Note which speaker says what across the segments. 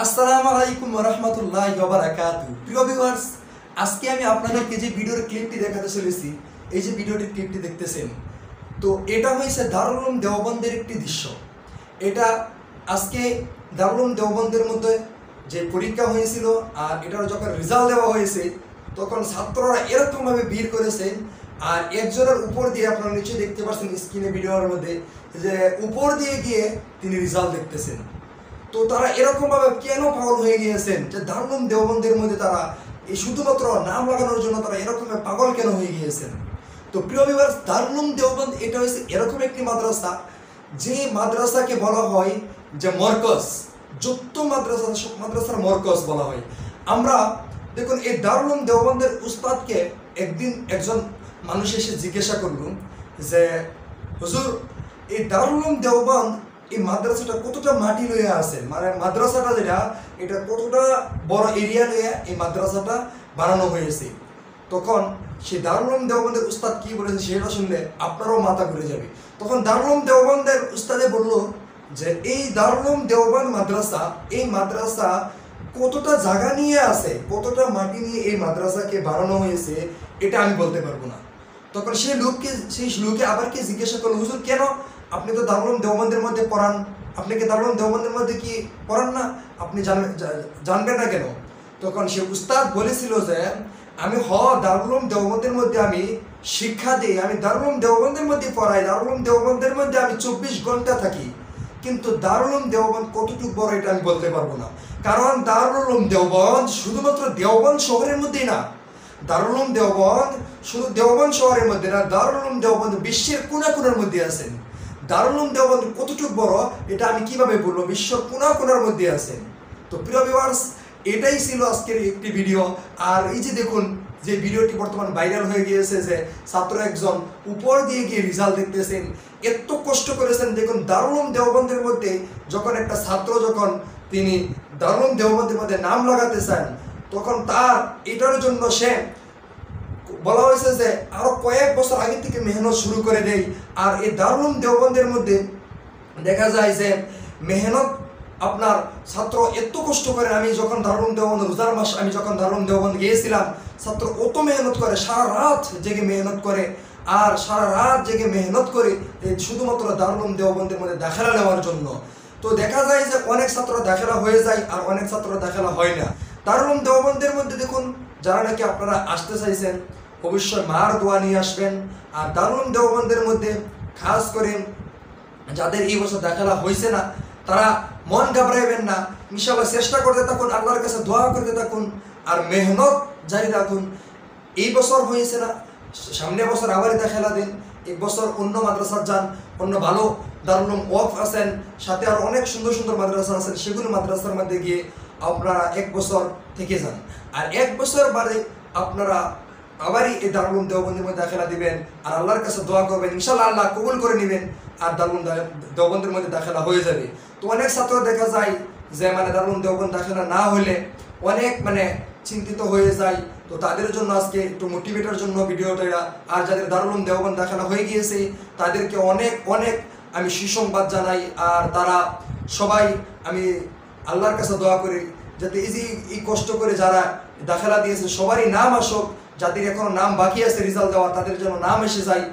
Speaker 1: আসসালামু আলাইকুম ওয়া রাহমাতুল্লাহি ওয়া বারাকাতুহু। প্রিয় ভিউয়ার্স, আজকে আমি আপনাদেরকে যে ভিডিওর ক্লিপটি দেখাতে চলেছি, এই যে ভিডিওটির ক্লিপটি দেখতেছেন, তো এটা হয়েছে দারুল উলুম দেওবন্দের একটি দৃশ্য। এটা আজকে দারুল উলুম দেওবন্দের মধ্যে যে পরীক্ষা হয়েছিল আর এটার যখন রেজাল্ট দেওয়া হয়েছে তখন ছাত্ররা এরকমভাবে ভিড় করেছেন। আর একজনের উপর দিয়ে আপনারা নিশ্চয়ই দেখতে পাচ্ছেন স্ক্রিনে ভিডিওর মধ্যে যে উপর দিয়ে গিয়ে তিনি রেজাল্ট দেখতেছেন। তো তারা এরকমভাবে কেন পাগল হয়ে গিয়েছেন যে দারুল উলুম দেওবন্দের মধ্যে তারা এই শুধুমাত্র নাম লাগানোর জন্য তারা এরকমভাবে পাগল কেন হয়ে গিয়েছেন। তো প্রিয় ভিউয়ার্স, দারুল উলুম দেওবন্দ এটা হচ্ছে এরকম একটি মাদ্রাসা যে মাদ্রাসাকে বলা হয় যে মরকজ, যত মাদ্রাসা সব মাদ্রাসার মরকজ বলা হয়। আমরা দেখুন এই দারুল উলুম দেওবন্দের উস্তাদকে একদিন একজন মানুষ এসে জিজ্ঞাসা করল যে হুজুর, এই দারুল উলুম দেওবন্দ এই মাদ্রাসাটা কতটা মাটি লইয়া আছে, মানে মাদ্রাসাটা যেটা এটা কতটা বড় এরিয়া লইয়া এই মাদ্রাসাটা বানানো হয়েছে। তখন সেই দারুল উলুম দেওবন্দের উস্তাদ কি বলেছে সেটা শুনলে আপনারও মাথা ঘুরে যাবে। তখন দারুল উলুম দেওবন্দের উস্তাদে বলল যে এই দারুল উলুম দেওবন্দ মাদ্রাসা, এই মাদ্রাসা কতটা জায়গা নিয়ে আছে, কতটা মাটি নিয়ে এই মাদ্রাসাকে বানানো হয়েছে এটা আমি বলতে পারবো না। তখন সেই লোকে আবার কি জিজ্ঞাসা করলো, হুজুর কেন আপনি তো দারুল উলুম দেওবন্দের মধ্যে পড়ান, আপনি কি দারুল উলুম দেওবন্দের মধ্যে কি পড়ান না, আপনি জানবেন না কেন? তখন সে উস্তাদ বলেছিল যে আমি দারুল উলুম দেওবন্দের মধ্যে আমি শিক্ষা দিই, আমি দারুল উলুম দেওবন্দের মধ্যে পড়াই, দারুল উলুম দেওবন্দের মধ্যে আমি 24 ঘন্টা থাকি, কিন্তু দারুল উলুম দেওবন্দ কতটুকু বড় এটা আমি বলতে পারবো না। কারণ দারুল উলুম দেওবন্দ শুধুমাত্র দেওবন্দ শহরের মধ্যেই না, দারুল উলুম দেওবন্দ শুধু দেওবন্দ শহরের মধ্যে না, দারুল উলুম দেওবন্দ বিশ্বের কোনার মধ্যে আছেন। দারুল উলুম দেওবন্দ কতটুকু বড় এটা আমি কিভাবে বলবো, বিশ্বের কোনার মধ্যে আছেন। তো প্রিয় ভিউয়ার্স, এটাই ছিল আজকের একটি ভিডিও। আর এই যে দেখুন যে ভিডিওটি বর্তমান ভাইরাল হয়ে গিয়েছে যে ছাত্র একজন উপর দিয়ে গিয়ে রেজাল্ট দেখতেছেন, এত কষ্ট করেছেন। দেখুন দারুল উলুম দেওবন্দের মধ্যে যখন একটা ছাত্র তিনি দারুল উলুম দেওবন্দের মধ্যে নাম লাগাতে চান, তখন তার এটার জন্য সে বলা হয়েছে যে আরো কয়েক বছর আগে থেকে মেহনত শুরু করে দেয়। আর এই দারুল উলুম দেওবন্দের মধ্যে দেখা যায় যে মেহনত আপনার ছাত্র এত কষ্ট করে। আমি যখন দারুল উলুম দেওবন্দ রোজার মাস আমি যখন দারুল উলুম দেওবন্দ গিয়েছিলাম, ছাত্র অত মেহনত করে, সারা রাত জেগে মেহনত করে, আর সারা রাত জেগে মেহনত করে শুধুমাত্র দারুল উলুম দেওবন্দের মধ্যে দাখিলা নেওয়ার জন্য। তো দেখা যায় যে অনেক ছাত্র দাখিলা হয়ে যায় আর অনেক ছাত্র দাখিলা হয় না। দারুল উলুম দেওবন্দের মধ্যে দেখুন যারা নাকি আপনারা আসতে চাইছেন অবশ্যই মার দোয়া নিয়ে আসবেন। আর দারুল উলুম দেওবন্দের মধ্যে খাস করে যাদের এই বছর দাখিলা হয়েছে না তারা মন ঘাবড়াইবেন না, ইনশাআল্লাহ চেষ্টা করতে থাকুন, আল্লাহর কাছে দোয়া করতে থাকুন আর মেহনত জারি রাখুন। এই বছর হয়েছে না, সামনের বছর আবারই দাখিলা দিন, এক বছর অন্য মাদ্রাসার যান, অন্য ভালো দারুল উলুম ওয়াকফ আছেন, সাথে আর অনেক সুন্দর সুন্দর মাদ্রাসা আছেন, সেগুলো মাদ্রাসার মধ্যে গিয়ে আপনারা এক বছর থেকে যান। আর এক বছর বাদে আপনারা আবারই এই দারুল উলুম দেওবন্দের মধ্যে দাখিলা দিবেন আর আল্লাহর কাছে দোয়া করবেন, ইনশাআল্লাহ আল্লাহ কবুল করে নেবেন আর দারুল উলুম দেওবন্দের মধ্যে দাখিলা হয়ে যাবে। তো অনেক ছাত্র দেখা যায় যে দারুল উলুম দেওবন্দ দাখিলা না হলে অনেক চিন্তিত হয়ে যায়। তো তাদের জন্য আজকে একটু মোটিভেটের জন্য ভিডিওটা। আর যাদের দারুল উলুম দেওবন্দ দাখিলা হয়ে গিয়েছে তাদেরকে অনেক অনেক আমি সুসংবাদ জানাই। আর তারা সবাই আমি আল্লাহর কাছে দোয়া করি যাতে এই কষ্ট করে যারা দাখিলা দিয়েছে সবারই নাম আসুক, যাদের এখনো নাম বাকি আছে রেজাল্ট দেওয়ার তাদের জন্য নাম এসে যায়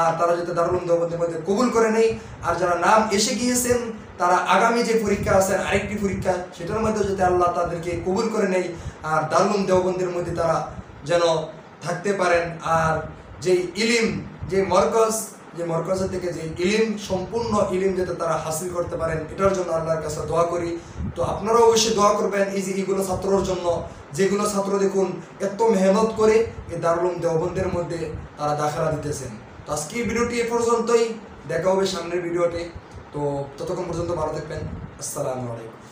Speaker 1: আর তারা যাতে দারুল উলুম দেওবন্দের মধ্যে কবুল করে নেই। আর যারা নাম এসে গিয়েছেন তারা আগামী যে পরীক্ষা আছেন আরেকটি পরীক্ষা সেটার মধ্যে যাতে আল্লাহ তাদেরকে কবুল করে নেই আর দারুল উলুম দেওবন্দের মধ্যে তারা যেন থাকতে পারেন। আর যে ইলিম, যে মরকজের থেকে যে ইলিম, সম্পূর্ণ ইলিম যাতে তারা হাসিল করতে পারেন এটার জন্য আল্লাহর কাছে দোয়া করি। তো আপনারাও অবশ্যই দোয়া করবেন এইগুলো ছাত্রর জন্য, যেগুলো ছাত্র দেখুন এত মেহনত করে এই দারুল উলুম দেওবন্দের মধ্যে তারা দাখিলা দিতেছেন। তো আজকের ভিডিওটি এ পর্যন্তই, দেখা হবে সামনের ভিডিওতে। তো ততক্ষণ পর্যন্ত ভালো থাকবেন। আসসালামু আলাইকুম।